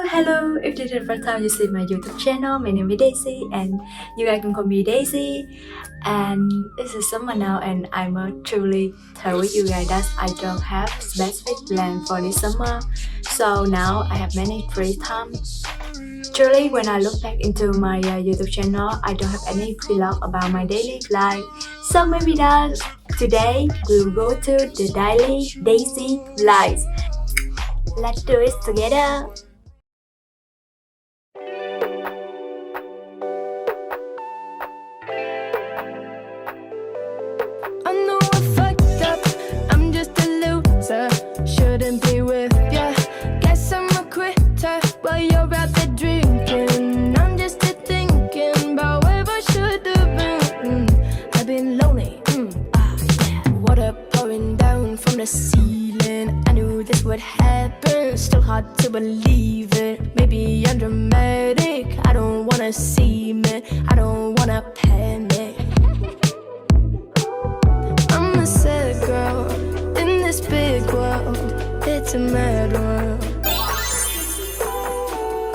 Hello! If this is the first time you see my YouTube channel, my name is Daisy and you guys can call me Daisy. And it's a summer now and I'm truly tell with you guys that I don't have specific plan for this summer. So now I have many free time. Truly, when I look back into my YouTube channel, I don't have any vlog about my daily life. So maybe that today we'll go to the daily Daisy life. Let's do it together! I know I fucked up, I'm just a loser. Shouldn't be with ya. Guess I'm a quitter while you're out there drinking. I'm just here thinking about where I should have been. I've been lonely, yeah. Water pouring down from the ceiling. I knew this would happen, still hard to believe it. Maybe I'm dramatic, I don't wanna see me, I don't wanna panic. I'm a sad girl in this big world. It's a mad world.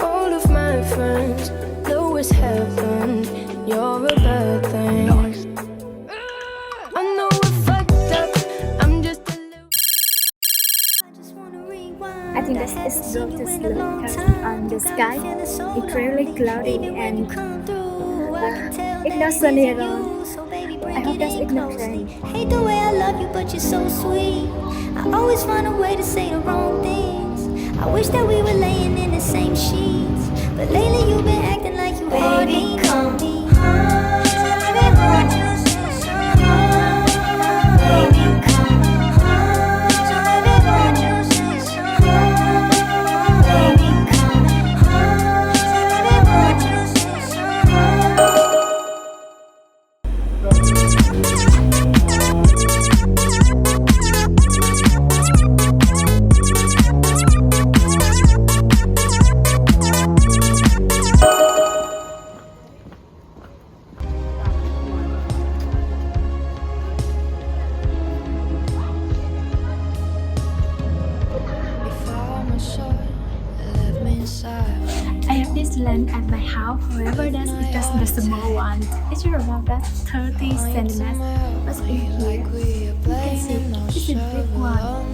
All of my friends know it's heaven. You're a bad thing. I know I fucked up. I'm just a I think that it's going to slow because on the sky it's really cloudy and it's not sunny at all. I hope that's it's not rain. Hate the way I love you, but you're so sweet. I always find a way to say the wrong things. I wish that we were laying in the same sheets, but lately you've been acting like you hardly know me. I have this lamp at my house, however that's just the small one. It's around that 30 centimeters, but in here you can see it's a big one.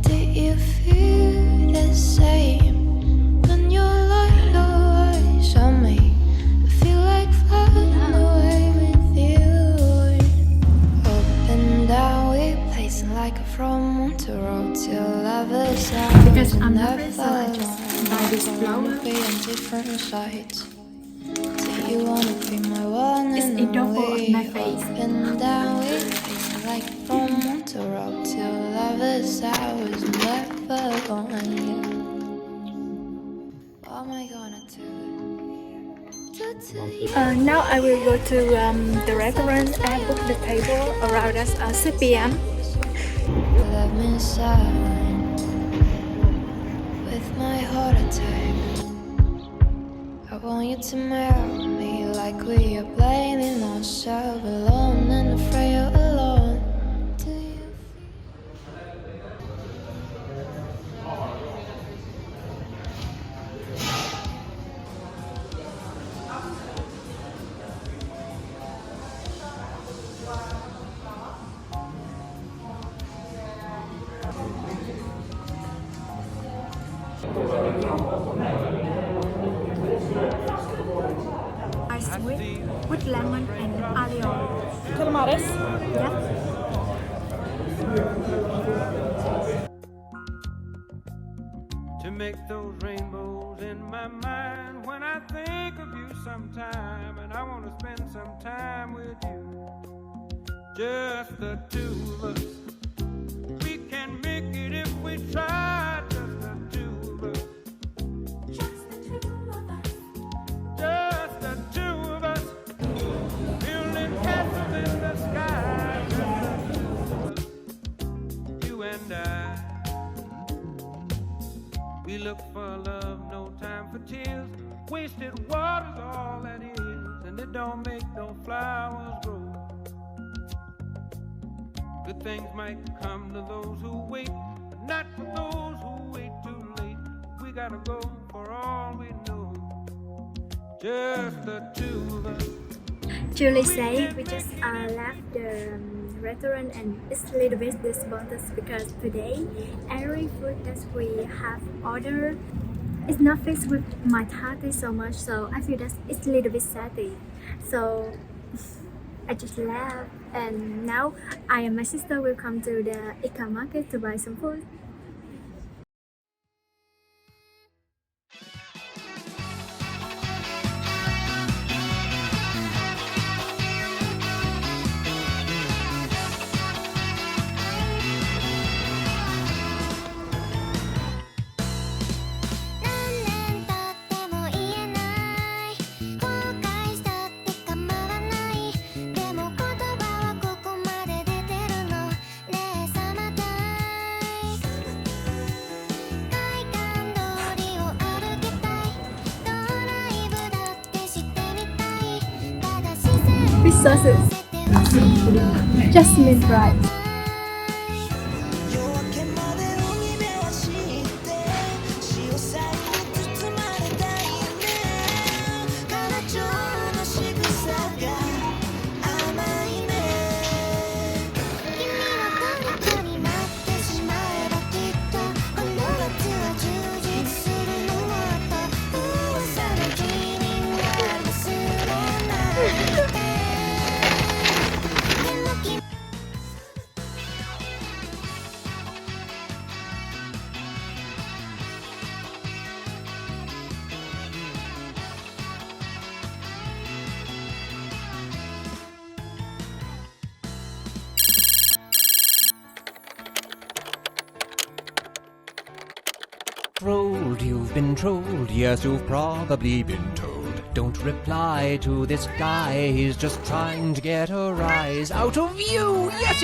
Did you feel the same when you light your eyes on me? I feel like flying away with you. Up and down we pacing like a from Toronto till lovers out. Because I'm nervous, so I just buy this flower. Be on different sides. Do you wanna be my one It's and a double only? on my face. Up and down we pacing like from Toronto till lovers out was never on you. What am I gonna do? Now I will go to the restaurant. I have booked the table around us 6 p.m. Let me inside with my heart attack. I want you to marry me like we are blaming ourselves alone and afraid you're alone. Do you Ice with lemon and alio. Calamares? Yep. To make those rainbows in my mind when I think of you sometime, and I want to spend some time with you, just the two of us. We can make it if we try, just the two of us. Just the two of us. Building castles in the sky, just the two of us. You and I. We look for love, no time for tears. Wasted water's all that is, and it don't make no flowers grow. Good things might come to those who wait, but not for those who wait too late. gotta go for all we know. Just the two of us. Julie said we just left the restaurant and it's a little bit disappointed because today every food that we have ordered is not fixed with my taste so much, so I feel that it's a little bit saddy. So I just left and now I and my sister will come to the Ica market to buy some food. With sauces, jasmine rice. Trolled, you've been trolled, yes, you've probably been told. Don't reply to this guy, he's just trying to get a rise out of you, yes,